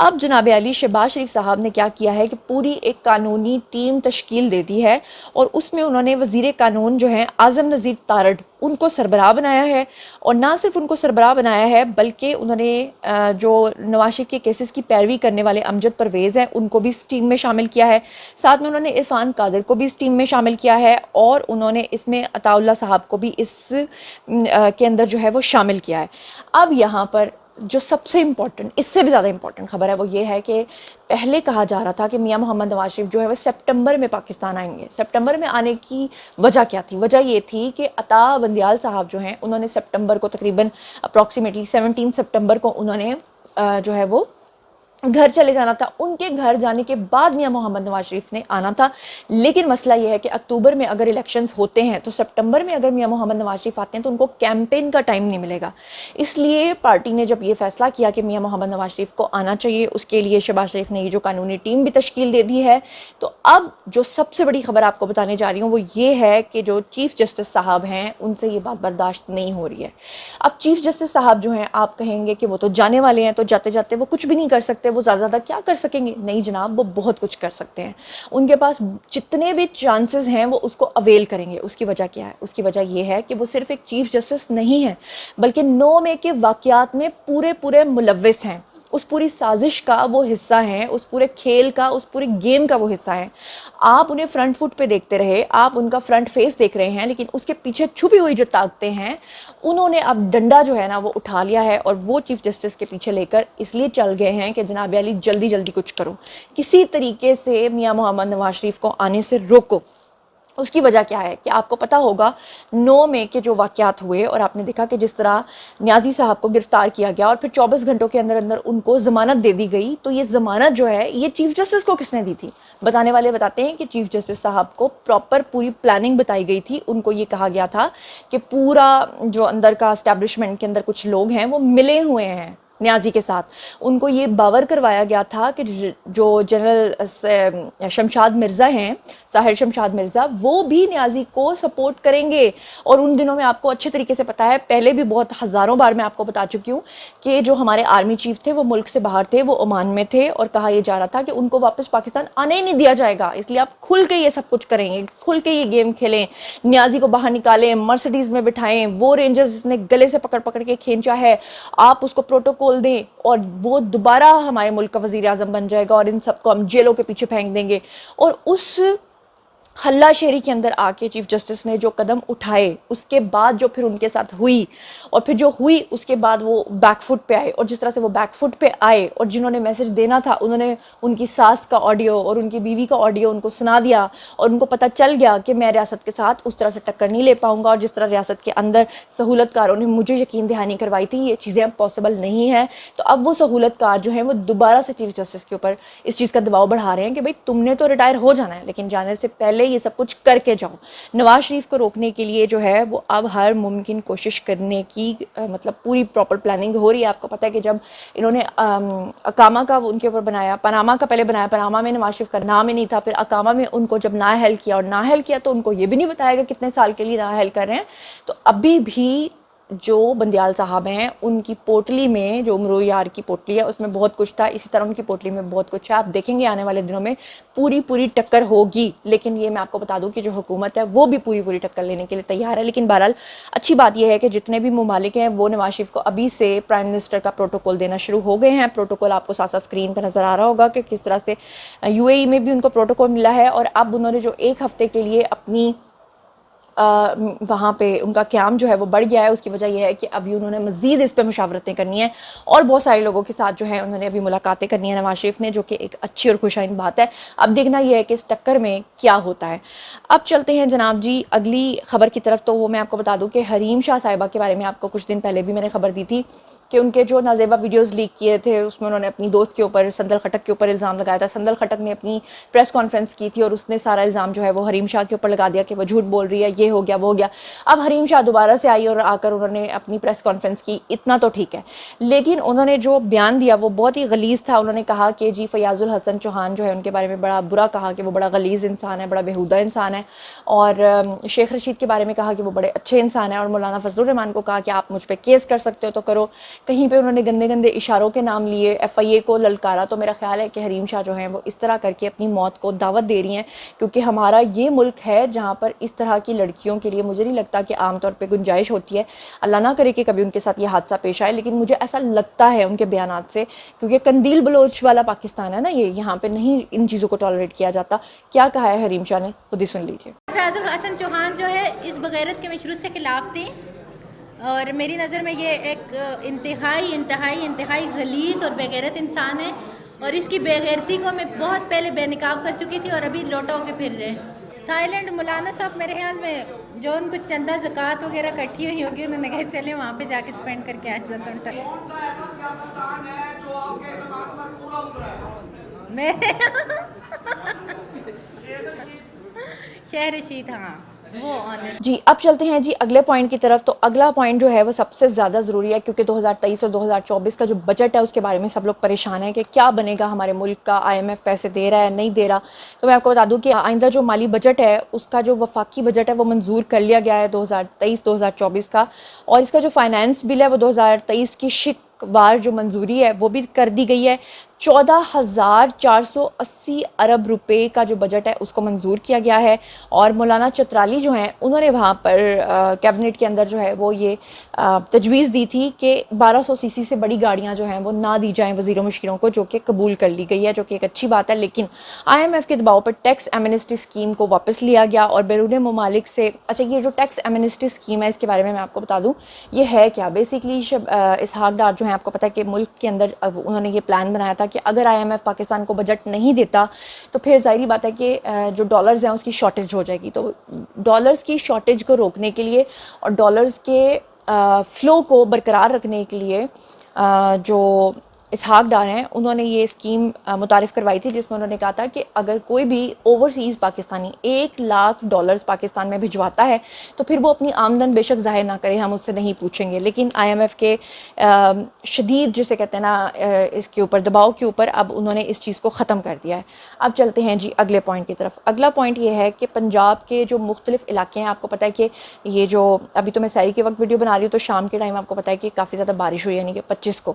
اب جناب علی شہباز شریف صاحب نے کیا کیا ہے کہ پوری ایک قانونی ٹیم تشکیل دے دی ہے اور اس میں انہوں نے وزیر قانون جو ہیں اعظم نذیر تارڑ ان کو سربراہ بنایا ہے، اور نہ صرف ان کو سربراہ بنایا ہے بلکہ انہوں نے جو نواز شریف کے کیسز کی پیروی کرنے والے امجد پرویز ہیں ان کو بھی اس ٹیم میں شامل کیا ہے، ساتھ میں انہوں نے عرفان قادر کو بھی اس ٹیم میں شامل کیا ہے، اور انہوں نے اس میں عطا اللہ صاحب کو بھی اس کے اندر جو ہے وہ شامل کیا ہے۔ اب یہاں پر جو سب سے امپورٹنٹ، اس سے بھی زیادہ امپورٹنٹ خبر ہے وہ یہ ہے کہ پہلے کہا جا رہا تھا کہ میاں محمد نواز شریف جو ہے وہ سپٹمبر میں پاکستان آئیں گے۔ سپٹمبر میں آنے کی وجہ کیا تھی؟ وجہ یہ تھی کہ عطا بندیال صاحب جو ہیں انہوں نے سپٹمبر کو تقریباً اپروکسیمیٹلی 17 سپٹمبر کو انہوں نے جو ہے وہ گھر چلے جانا تھا۔ ان کے گھر جانے کے بعد میاں محمد نواز شریف نے آنا تھا، لیکن مسئلہ یہ ہے کہ اکتوبر میں اگر الیکشنز ہوتے ہیں تو سپٹمبر میں اگر میاں محمد نواز شریف آتے ہیں تو ان کو کیمپین کا ٹائم نہیں ملے گا۔ اس لیے پارٹی نے جب یہ فیصلہ کیا کہ میاں محمد نواز شریف کو آنا چاہیے، اس کے لیے شہباز شریف نے یہ جو قانونی ٹیم بھی تشکیل دے دی ہے، تو اب جو سب سے بڑی خبر آپ کو بتانے جا رہی ہوں وہ یہ ہے کہ جو چیف جسٹس صاحب ہیں ان سے یہ بات برداشت نہیں ہو رہی ہے۔ اب چیف جسٹس صاحب جو ہیں آپ کہیں گے کہ وہ تو جانے والے ہیں، تو جاتے جاتے وہ کچھ بھی نہیں کر سکتے، وہ زیادہ کیا کر سکیں گے؟ نہیں جناب، وہ بہت کچھ کر سکتے ہیں۔ ان کے پاس جتنے بھی چانسز ہیں وہ اس کو اویل کریں گے۔ اس کی وجہ کیا ہے؟ اس کی وجہ یہ ہے کہ وہ صرف ایک چیف جسٹس نہیں ہیں بلکہ 9 مئی کے واقعات میں پورے ملوث ہیں، اس پوری سازش کا وہ حصہ ہیں، اس پورے کھیل کا، اس پورے گیم کا وہ حصہ ہیں۔ آپ انہیں فرنٹ فٹ پہ دیکھتے رہے، آپ ان کا فرنٹ فیس دیکھ رہے ہیں، لیکن اس کے پیچھے چھپی ہوئی جو طاقتیں ہیں انہوں نے اب ڈنڈا جو ہے نا وہ اٹھا لیا ہے، اور وہ چیف جسٹس کے پیچھے لے کر اس لیے چل گئے ہیں کہ جناب علی جلدی کچھ کرو، کسی طریقے سے میاں محمد نواز شریف کو آنے سے روکو۔ اس کی وجہ کیا ہے کہ آپ کو پتا ہوگا 9 مئی کے جو واقعات ہوئے، اور آپ نے دیکھا کہ جس طرح نیازی صاحب کو گرفتار کیا گیا اور پھر 24 گھنٹوں کے اندر ان کو ضمانت دے دی گئی، تو یہ ضمانت جو ہے یہ چیف جسٹس کو کس نے دی تھی؟ بتانے والے بتاتے ہیں کہ چیف جسٹس صاحب کو پراپر پوری پلاننگ بتائی گئی تھی۔ ان کو یہ کہا گیا تھا کہ پورا جو اندر کا اسٹیبلشمنٹ کے اندر کچھ لوگ ہیں وہ ملے ہوئے ہیں نیازی کے ساتھ، ان کو یہ باور کروایا گیا تھا کہ جو جنرل شمشاد مرزا ہیں، طاہر شمشاد مرزا، وہ بھی نیازی کو سپورٹ کریں گے۔ اور ان دنوں میں آپ کو اچھے طریقے سے پتا ہے، پہلے بھی بہت ہزاروں بار میں آپ کو بتا چکی ہوں کہ جو ہمارے آرمی چیف تھے وہ ملک سے باہر تھے، وہ عمان میں تھے، اور کہا یہ جا رہا تھا کہ ان کو واپس پاکستان آنے ہی نہیں دیا جائے گا، اس لیے آپ کھل کے یہ سب کچھ کریں گے، کھل کے یہ گیم کھیلیں، نیازی کو باہر نکالیں، مرسیڈیز میں بٹھائیں، وہ رینجرز نے گلے سے پکڑ کے کھینچا ہے آپ اس کو پروٹوکول دیں، اور وہ دوبارہ ہمارے ملک کا وزیر اعظم بن جائے گا، اور ان سب کو ہم جیلوں کے پیچھے پھینک دیں گے۔ اور اس حلہ شہری کے اندر آ کے چیف جسٹس نے جو قدم اٹھائے، اس کے بعد جو پھر ان کے ساتھ ہوئی، اور پھر جو ہوئی اس کے بعد وہ بیک فٹ پہ آئے، اور جس طرح سے وہ بیک فٹ پہ آئے اور جنہوں نے میسج دینا تھا انہوں نے ان کی ساس کا آڈیو اور ان کی بیوی کا آڈیو ان کو سنا دیا، اور ان کو پتہ چل گیا کہ میں ریاست کے ساتھ اس طرح سے ٹکر نہیں لے پاؤں گا، اور جس طرح ریاست کے اندر سہولت کاروں نے مجھے یقین دہانی کروائی تھی یہ چیزیں اب پاسبل نہیں ہیں، تو اب وہ سہولت کار جو ہیں وہ دوبارہ سے چیف جسٹس کے اوپر اس چیز کا دباؤ بڑھا رہے ہیں کہ بھائی تم نے تو ریٹائر ہو جانا ہے لیکن جانے سے پہلے یہ سب کچھ کر کے جاؤ۔ نواز شریف کو روکنے کے لیے جو ہے وہ اب ہر ممکن کوشش کرنے کی مطلب پوری پراپر پلاننگ ہو رہی ہے۔ آپ کو پتہ ہے کہ جب انہوں نے اقامہ کا ان کے اوپر بنایا، پاناما کا پہلے بنایا، پاناما میں نواز شریف کا نام ہی نہیں تھا، پھر اقامہ میں ان کو جب نااہل کیا، اور نااہل کیا تو ان کو یہ بھی نہیں بتایا گا کتنے سال کے لیے نااہل کر رہے ہیں، تو ابھی بھی جو بندیال صاحب ہیں ان کی پوٹلی میں، جو امرو یار کی پوٹلی ہے، اس میں بہت کچھ تھا، اسی طرح ان کی پوٹلی میں بہت کچھ ہے۔ آپ دیکھیں گے آنے والے دنوں میں پوری ٹکر ہوگی، لیکن یہ میں آپ کو بتا دوں کہ جو حکومت ہے وہ بھی پوری ٹکر لینے کے لیے تیار ہے۔ لیکن بہرحال اچھی بات یہ ہے کہ جتنے بھی ممالک ہیں وہ نواز شریف کو ابھی سے پرائم منسٹر کا پروٹوکول دینا شروع ہو گئے ہیں۔ پروٹوکول آپ کو ساتھ ساتھ اسکرین پہ نظر آ رہا ہوگا کہ کس طرح سے UAE میں بھی ان کو پروٹوکول ملا ہے، اور اب انہوں نے جو 1 ہفتے کے لیے اپنی وہاں پہ ان کا قیام جو ہے وہ بڑھ گیا ہے۔ اس کی وجہ یہ ہے کہ ابھی انہوں نے مزید اس پہ مشاورتیں کرنی ہیں، اور بہت سارے لوگوں کے ساتھ جو ہے انہوں نے ابھی ملاقاتیں کرنی ہیں نواز شریف نے، جو کہ ایک اچھی اور خوشائن بات ہے۔ اب دیکھنا یہ ہے کہ اس ٹکر میں کیا ہوتا ہے۔ اب چلتے ہیں جناب جی اگلی خبر کی طرف، تو وہ میں آپ کو بتا دوں کہ حریم شاہ صاحبہ کے بارے میں آپ کو کچھ دن پہلے بھی میں نے خبر دی تھی کہ ان کے جو نازیبہ ویڈیوز لیک کیے تھے اس میں انہوں نے اپنی دوست کے اوپر، سندل خٹک کے اوپر الزام لگایا تھا۔ سندل خٹک نے اپنی پریس کانفرنس کی تھی اور اس نے سارا الزام جو ہے وہ حریم شاہ کے اوپر لگا دیا کہ وہ جھوٹ بول رہی ہے، یہ ہو گیا وہ ہو گیا۔ اب حریم شاہ دوبارہ سے آئی اور آ کر انہوں نے اپنی پریس کانفرنس کی، اتنا تو ٹھیک ہے، لیکن انہوں نے جو بیان دیا وہ بہت ہی غلیظ تھا۔ انہوں نے کہا کہ جی فیاض الحسن چوہان جو ہے ان کے بارے میں بڑا برا کہا کہ وہ بڑا غلیظ انسان ہے، بڑا بیہودہ انسان ہے، اور شیخ رشید کے بارے میں کہا کہ وہ بڑے اچھے انسان ہیں، اور مولانا فضل الرحمان کو کہا کہ آپ مجھ پہ کیس کر سکتے ہو تو کرو، کہیں پہ انہوں نے گندے گندے اشاروں کے نام لیے، FIA کو للکارا. تو میرا خیال ہے کہ حریم شاہ جو ہیں وہ اس طرح کر کے اپنی موت کو دعوت دے رہی ہیں، کیونکہ ہمارا یہ ملک ہے جہاں پر اس طرح کی لڑکیوں کے لیے مجھے نہیں لگتا کہ عام طور پہ گنجائش ہوتی ہے. اللہ نہ کرے کہ کبھی ان کے ساتھ یہ حادثہ پیش آئے، لیکن مجھے ایسا لگتا ہے ان کے بیانات سے، کیونکہ قندیل بلوچ والا پاکستان ہے نا یہ، یہاں پہ نہیں ان چیزوں کو ٹالریٹ کیا جاتا. کیا کہا ہے حریم شاہ نے، خود ہی سن لیجیے. فیاض الحسن چوہان جو ہے اس بغیرت کے مشروع سے خلاف تھیں، اور میری نظر میں یہ ایک انتہائی غلیظ اور بغیرت انسان ہے، اور اس کی بغیرتی کو میں بہت پہلے بے نقاب کر چکی تھی اور ابھی لوٹا ہو کے پھر رہے ہیں. تھائی لینڈ مولانا صاحب میرے خیال میں جو ان کو چندہ زکوٰۃ وغیرہ کٹھی ہوئی ہوگی، انہوں نے کہا چلے وہاں پہ جا کے اسپینڈ کر کے آج میں شہر رشید. ہاں وہ آنےسٹ. جی اب چلتے ہیں جی اگلے پوائنٹ کی طرف. تو اگلا پوائنٹ جو ہے وہ سب سے زیادہ ضروری ہے، کیونکہ 2023 اور 2024 کا جو بجٹ ہے اس کے بارے میں سب لوگ پریشان ہیں کہ کیا بنے گا ہمارے ملک کا، IMF پیسے دے رہا ہے نہیں دے رہا. تو میں آپ کو بتا دوں کہ آئندہ جو مالی بجٹ ہے اس کا جو وفاقی بجٹ ہے وہ منظور کر لیا گیا ہے 2023-2024 کا، اور اس کا جو فائنانس بل ہے وہ 2023 کی شک وار جو منظوری ہے وہ بھی کر دی گئی ہے. 14,480 ارب روپے کا جو بجٹ ہے اس کو منظور کیا گیا ہے. اور مولانا چترالی جو ہیں انہوں نے وہاں پر کیبنٹ کے اندر جو ہے وہ یہ تجویز دی تھی کہ 1200 cc سے بڑی گاڑیاں جو ہیں وہ نہ دی جائیں وزیروں مشیروں کو، جو کہ قبول کر لی گئی ہے، جو کہ ایک اچھی بات ہے. لیکن IMF کے دباؤ پر ٹیکس ایمنسٹی اسکیم کو واپس لیا گیا، اور بیرون ممالک سے اچھا یہ جو ٹیکس ایمنسٹی اسکیم ہے اس کے بارے میں آپ کو بتا دوں یہ ہے کیا. بیسکلی اسحاق ڈار جو ہیں آپ کو پتہ ہے کہ ملک کے اندر انہوں نے یہ پلان بنایا تھا کہ اگر IMF پاکستان کو بجٹ نہیں دیتا تو پھر ظاہری بات ہے کہ جو ڈالرز ہیں اس کی شارٹیج ہو جائے گی. تو ڈالرز کی شارٹیج کو روکنے کے لیے اور ڈالرز کے فلو کو برقرار رکھنے کے لیے جو اسحاق ڈار ہیں انہوں نے یہ اسکیم متعارف کروائی تھی، جس میں انہوں نے کہا تھا کہ اگر کوئی بھی اوورسیز پاکستانی $1,00,000 پاکستان میں بھجواتا ہے تو پھر وہ اپنی آمدن بے شک ظاہر نہ کرے، ہم اس سے نہیں پوچھیں گے. لیکن IMF کے شدید جسے کہتے ہیں نا اس کے اوپر دباؤ کے اوپر اب انہوں نے اس چیز کو ختم کر دیا ہے. اب چلتے ہیں جی اگلے پوائنٹ کی طرف. اگلا پوائنٹ یہ ہے کہ پنجاب کے جو مختلف علاقے ہیں، آپ کو پتہ ہے کہ یہ جو ابھی تو میں سحری کے وقت ویڈیو بنا رہی ہوں تو شام کے ٹائم آپ کو پتہ ہے کہ کافی زیادہ بارش ہوئی، یعنی کہ 25 کو،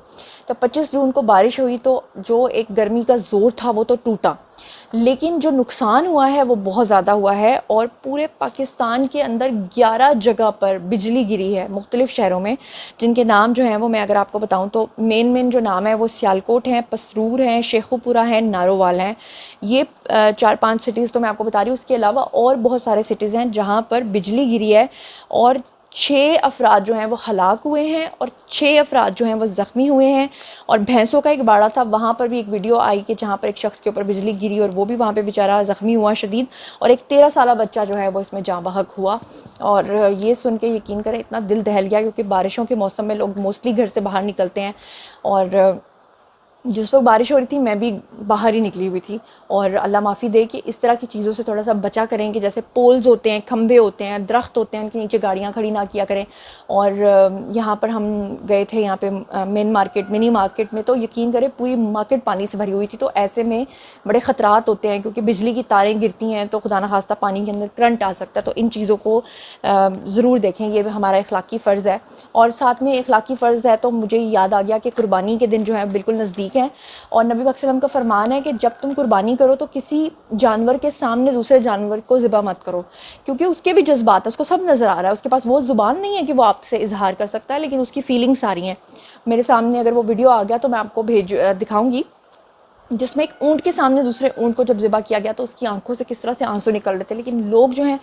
تو 25 جون کو بارش ہوئی تو جو ایک گرمی کا زور تھا وہ تو ٹوٹا، لیکن جو نقصان ہوا ہے وہ بہت زیادہ ہوا ہے. اور پورے پاکستان کے اندر 11 جگہ پر بجلی گری ہے مختلف شہروں میں، جن کے نام جو ہیں وہ میں اگر آپ کو بتاؤں تو مین جو نام ہے وہ سیالکوٹ ہیں، پسرور ہیں، شیخو پورہ ہیں، نارووال ہیں. یہ 4-5 سٹیز تو میں آپ کو بتا رہی ہوں. اس کے علاوہ اور بہت سارے سٹیز ہیں جہاں پر بجلی گری ہے، اور 6 افراد جو ہیں وہ ہلاک ہوئے ہیں اور 6 افراد جو ہیں وہ زخمی ہوئے ہیں. اور بھینسوں کا ایک باڑہ تھا، وہاں پر بھی ایک ویڈیو آئی کہ جہاں پر ایک شخص کے اوپر بجلی گری اور وہ بھی وہاں پہ بیچارہ زخمی ہوا شدید، اور ایک 13 سالہ بچہ جو ہے وہ اس میں جاں بحق ہوا. اور یہ سن کے یقین کریں اتنا دل دہل گیا، کیونکہ بارشوں کے موسم میں لوگ موسٹلی گھر سے باہر نکلتے ہیں، اور جس وقت بارش ہو رہی تھی میں بھی باہر ہی نکلی ہوئی تھی. اور اللہ معافی دے کہ اس طرح کی چیزوں سے تھوڑا سا بچا کریں، کہ جیسے پولز ہوتے ہیں، کھمبے ہوتے ہیں، درخت ہوتے ہیں، ان کے نیچے گاڑیاں کھڑی نہ کیا کریں. اور یہاں پر ہم گئے تھے یہاں پہ منی مارکیٹ میں، تو یقین کریں پوری مارکیٹ پانی سے بھری ہوئی تھی. تو ایسے میں بڑے خطرات ہوتے ہیں، کیونکہ بجلی کی تاریں گرتی ہیں تو خدا نخواستہ پانی کے اندر کرنٹ آ سکتا ہے. تو ان چیزوں کو ضرور دیکھیں، یہ ہمارا اخلاقی فرض ہے. اور ساتھ میں اخلاقی فرض ہے تو مجھے یاد آ گیا کہ قربانی کے دن جو ہے بالکل نزدیک ہیں، اور نبی پاک صلی اللہ علیہ وسلم کا فرمان ہے کہ جب تم قربانی کرو تو کسی جانور کے سامنے دوسرے جانور کو ذبح مت کرو، کیونکہ اس کے بھی جذبات ہیں، اس کو سب نظر آ رہا ہے. اس کے پاس وہ زبان نہیں ہے کہ وہ آپ سے اظہار کر سکتا ہے، لیکن اس کی فیلنگس آ رہی ہیں. میرے سامنے اگر وہ ویڈیو آ گیا تو میں آپ کو دکھاؤں گی، جس میں ایک اونٹ کے سامنے دوسرے اونٹ کو جب ذبح کیا گیا تو اس کی آنکھوں سے کس طرح سے آنسو نکل رہے تھے. لیکن لوگ جو ہیں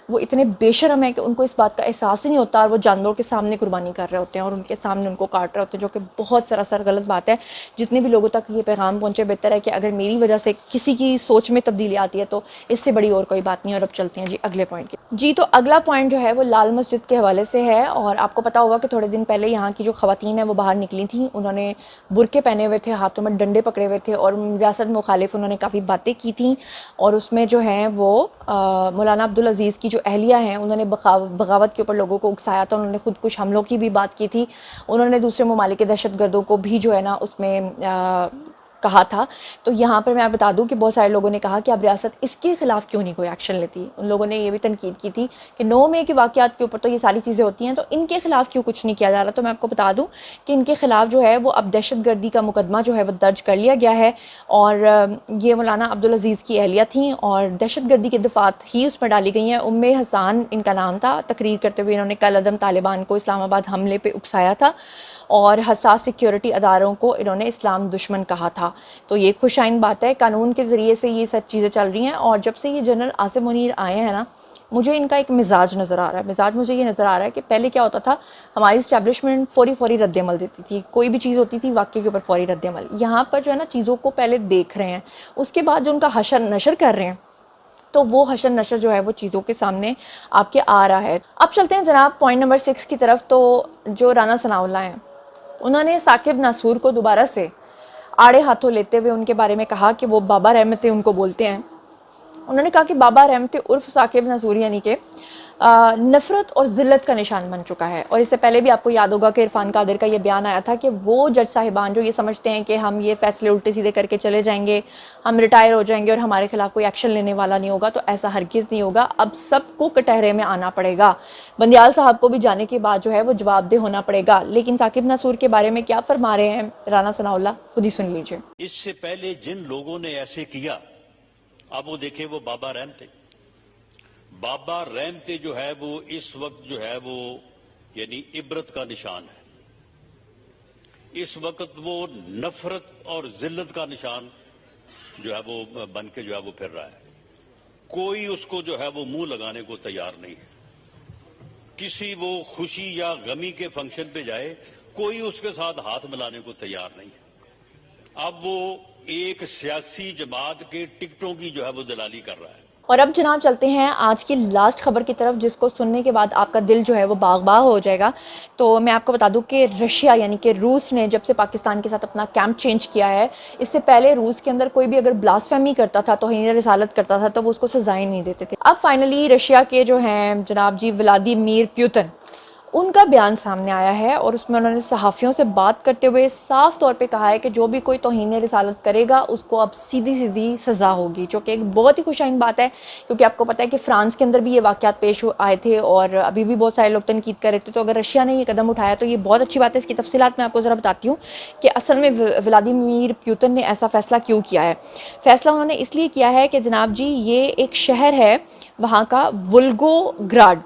وہ اتنے بے شرم ہیں کہ ان کو اس بات کا احساس ہی نہیں ہوتا، اور وہ جانوروں کے سامنے قربانی کر رہے ہوتے ہیں اور ان کے سامنے ان کو کاٹ رہے ہوتے ہیں، جو کہ بہت سراسر غلط بات ہے. جتنے بھی لوگوں تک یہ پیغام پہنچے بہتر ہے کہ اگر میری وجہ سے کسی کی سوچ میں تبدیلی آتی ہے تو اس سے بڑی اور کوئی بات نہیں. اور اب چلتے ہیں جی اگلے پوائنٹ کی. جی تو اگلا پوائنٹ جو ہے وہ لال مسجد کے حوالے سے ہے. اور آپ کو پتا ہوگا کہ تھوڑے دن پہلے یہاں کی جو خواتین ہیں وہ باہر نکلی تھیں، انہوں نے برقعے پہنے ہوئے تھے، ہاتھوں میں ڈنڈے پکڑے ہوئے تھے، اور ریاست مخالف انہوں نے کافی باتیں کی تھیں. اور اس میں جو ہیں وہ مولانا عبدالعزیز کی جو اہلیہ ہیں انہوں نے بغاوت کے اوپر لوگوں کو اکسایا تھا. انہوں نے خود کش حملوں کی بھی بات کی تھی. انہوں نے دوسرے ممالک کے دہشت گردوں کو بھی جو ہے نا اس میں کہا تھا. تو یہاں پر میں آپ بتا دوں کہ بہت سارے لوگوں نے کہا کہ اب ریاست اس کے خلاف کیوں نہیں کوئی ایکشن لیتی. ان لوگوں نے یہ بھی تنقید کی تھی کہ 9 مئی کے واقعات کے اوپر تو یہ ساری چیزیں ہوتی ہیں تو ان کے خلاف کیوں کچھ نہیں کیا جا رہا. تو میں آپ کو بتا دوں کہ ان کے خلاف جو ہے وہ اب دہشت گردی کا مقدمہ جو ہے وہ درج کر لیا گیا ہے, اور یہ مولانا عبدالعزیز کی اہلیہ تھیں اور دہشت گردی کی دفعات ہی اس پر ڈالی گئی ہیں. حسان ان کا نام تھا. تقریر کرتے ہوئے انہوں نے کل عدم طالبان کو اسلام آباد حملے پہ اکسایا تھا اور حساس سیکیورٹی اداروں کو انہوں نے اسلام دشمن کہا تھا. تو یہ خوش آئند بات ہے, قانون کے ذریعے سے یہ سب چیزیں چل رہی ہیں. اور جب سے یہ جنرل عاصم منیر آئے ہیں نا, مجھے ان کا ایک مزاج نظر آ رہا ہے. مزاج مجھے یہ نظر آ رہا ہے کہ پہلے کیا ہوتا تھا, ہماری اسٹیبلشمنٹ فوری رد عمل دیتی تھی, کوئی بھی چیز ہوتی تھی واقعے کے اوپر فوری رد عمل. یہاں پر جو ہے نا چیزوں کو پہلے دیکھ رہے ہیں, اس کے بعد جو ان کا حشر نشر کر رہے ہیں, تو وہ حشر نشر جو ہے وہ چیزوں کے سامنے آپ کے آ رہا ہے. اب چلتے ہیں جناب پوائنٹ نمبر 6 کی طرف. تو جو رانا ثناء اللہ ہیں, انہوں نے ثاقب ناصور کو دوبارہ سے آڑے ہاتھوں لیتے ہوئے ان کے بارے میں کہا کہ وہ بابا رحمتیں ان کو بولتے ہیں. انہوں نے کہا کہ بابا رحمتیں عرف ثاقب ناصور یعنی کہ نفرت اور ذلت کا نشان بن چکا ہے. اور اس سے پہلے بھی آپ کو یاد ہوگا کہ عرفان قادر کا یہ بیان آیا تھا کہ وہ جج صاحبان جو یہ سمجھتے ہیں کہ ہم یہ فیصلے الٹے سیدھے کر کے چلے جائیں گے, ہم ریٹائر ہو جائیں گے اور ہمارے خلاف کوئی ایکشن لینے والا نہیں ہوگا, تو ایسا ہرگز نہیں ہوگا. اب سب کو کٹہرے میں آنا پڑے گا. بندیال صاحب کو بھی جانے کے بعد جو ہے وہ جواب دہ ہونا پڑے گا. لیکن ثاقب ناصور کے بارے میں کیا فرما رہے ہیں رانا ثناء اللہ, خود ہی سن لیجیے. اس سے پہلے جن لوگوں نے ایسے کیا, اب وہ دیکھیں وہ بابا رحمتے جو ہے وہ اس وقت جو ہے وہ یعنی عبرت کا نشان ہے. اس وقت وہ نفرت اور ذلت کا نشان جو ہے وہ بن کے جو ہے وہ پھر رہا ہے. کوئی اس کو جو ہے وہ منہ لگانے کو تیار نہیں ہے. کسی وہ خوشی یا غمی کے فنکشن پہ جائے, کوئی اس کے ساتھ ہاتھ ملانے کو تیار نہیں ہے. اب وہ ایک سیاسی جماعت کے ٹکٹوں کی جو ہے وہ دلالی کر رہا ہے. اور اب جناب چلتے ہیں آج کی لاسٹ خبر کی طرف, جس کو سننے کے بعد آپ کا دل جو ہے وہ باغ باغ ہو جائے گا. تو میں آپ کو بتا دوں کہ رشیا یعنی کہ روس نے جب سے پاکستان کے ساتھ اپنا کیمپ چینج کیا ہے, اس سے پہلے روس کے اندر کوئی بھی اگر بلاسفیمی کرتا تھا, توہین رسالت کرتا تھا, تو وہ اس کو سزائیں نہیں دیتے تھے. اب فائنلی رشیا کے جو ہیں جناب جی ولادیمیر پیوتن, ان کا بیان سامنے آیا ہے اور اس میں انہوں نے صحافیوں سے بات کرتے ہوئے صاف طور پہ کہا ہے کہ جو بھی کوئی توہین رسالت کرے گا اس کو اب سیدھی سزا ہوگی, جو کہ ایک بہت ہی خوش آئند بات ہے. کیونکہ آپ کو پتہ ہے کہ فرانس کے اندر بھی یہ واقعات پیش آئے تھے اور ابھی بھی بہت سارے لوگ تنقید کر رہے تھے. تو اگر رشیا نے یہ قدم اٹھایا تو یہ بہت اچھی بات ہے. اس کی تفصیلات میں آپ کو ذرا بتاتی ہوں کہ اصل میں ولادیمیر پیوتن نے ایسا فیصلہ کیوں کیا ہے. فیصلہ انہوں نے اس لیے کیا ہے کہ جناب جی یہ ایک شہر ہے وہاں کا ولگو گراڈ,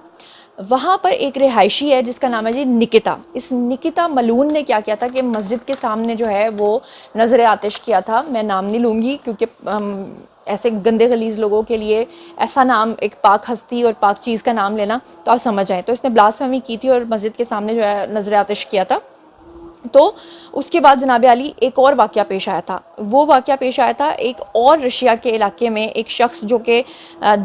وہاں پر ایک رہائشی ہے جس کا نام ہے جی نکتا. اس نکتا ملون نے کیا کیا تھا کہ مسجد کے سامنے جو ہے وہ نظر آتش کیا تھا. میں نام نہیں لوں گی کیونکہ ایسے گندے غلیظ لوگوں کے لیے ایسا نام, ایک پاک ہستی اور پاک چیز کا نام لینا تو آپ سمجھ آئیں. تو اس نے بلاسفیمی کی تھی اور مسجد کے سامنے جو ہے نظر آتش کیا تھا. تو اس کے بعد جناب علی ایک اور واقعہ پیش آیا تھا. وہ واقعہ پیش آیا تھا ایک اور رشیا کے علاقے میں, ایک شخص جو کہ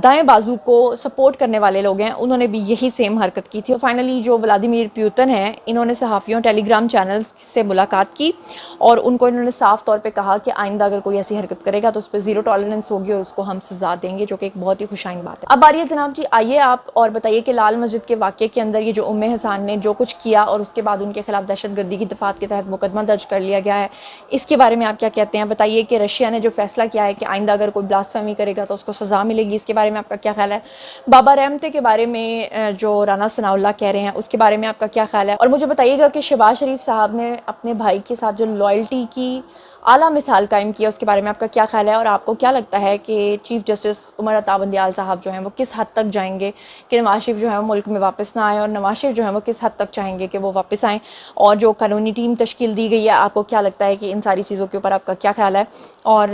دائیں بازو کو سپورٹ کرنے والے لوگ ہیں, انہوں نے بھی یہی سیم حرکت کی تھی. اور فائنلی جو ولادیمیر پیوتن ہیں, انہوں نے صحافیوں ٹیلی گرام چینلز سے ملاقات کی اور ان کو انہوں نے صاف طور پہ کہا کہ آئندہ اگر کوئی ایسی حرکت کرے گا تو اس پہ 0 ٹالرنس ہوگی اور اس کو ہم سزا دیں گے, جو کہ ایک بہت ہی خوش آئند بات ہے. اب آ رہی ہے جناب جی, آئیے آپ اور بتائیے کہ لال مسجد کے واقعے کے اندر یہ جو حسان نے جو کچھ کیا اور اس کے بعد ان کے خلاف دہشت گردی کی دفعات کے تحت مقدمہ درج کر لیا گیا ہے, اس کے بارے میں آپ کیا کہتے ہیں. بتائیے کہ رشیا نے جو فیصلہ کیا ہے کہ آئندہ اگر کوئی بلاسفیمی کرے گا تو اس کو سزا ملے گی, اس کے بارے میں آپ کا کیا خیال ہے. بابا رحمتے کے بارے میں جو رانا ثناء اللہ کہہ رہے ہیں اس کے بارے میں آپ کا کیا خیال ہے. اور مجھے بتائیے گا کہ شہباز شریف صاحب نے اپنے بھائی کے ساتھ جو لائلٹی کی اعلیٰ مثال قائم کیا, اس کے بارے میں آپ کا کیا خیال ہے. اور آپ کو کیا لگتا ہے کہ چیف جسٹس عمر عطا بندیال صاحب جو ہیں وہ کس حد تک جائیں گے کہ نواز شریف جو ہے وہ ملک میں واپس نہ آئیں, اور نواز شریف جو ہے وہ کس حد تک چاہیں گے کہ وہ واپس آئیں. اور جو قانونی ٹیم تشکیل دی گئی ہے, آپ کو کیا لگتا ہے کہ ان ساری چیزوں کے اوپر آپ کا کیا خیال ہے. اور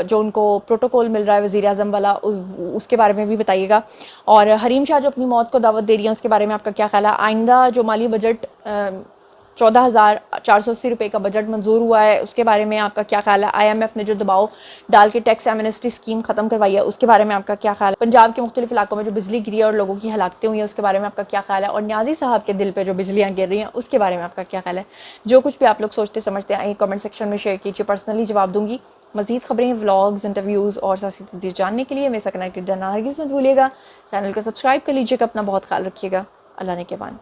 جو ان کو پروٹوکول مل رہا ہے وزیر اعظم والا, اس کے بارے میں بھی بتائیے گا. اور حریم شاہ جو اپنی موت کو دعوت دے رہی ہیں, اس کے بارے میں آپ کا کیا خیال ہے. آئندہ جو مالی بجٹ 14,480 روپے کا بجٹ منظور ہوا ہے, اس کے بارے میں آپ کا کیا خیال ہے. IMF نے جو دباؤ ڈال کے ٹیکس ایمنسٹی اسکیم ختم کروائی ہے, اس کے بارے میں آپ کا کیا خیال ہے. پنجاب کے مختلف علاقوں میں جو بجلی گری ہے اور لوگوں کی ہلاکتیں ہوئی ہیں, اس کے بارے میں آپ کا کیا خیال ہے. اور نیازی صاحب کے دل پہ جو بجلیاں گر رہی ہیں, اس کے بارے میں آپ کا کیا خیال ہے. جو کچھ بھی آپ لوگ سوچتے سمجھتے ہیں کمنٹ سیکشن میں شیئر کیجیے, پرسنلی جواب دوں گی. مزید خبریں, ولاگز, انٹرویوز اور سیاسی تدبیر جاننے کے لیے میرے ساتھ کنیکٹڈ رہنا ہرگز مت بھولیے گا. چینل کو سبسکرائب کر لیجیے گا. اپنا بہت خیال رکھیے گا. اللہ نے کے بان.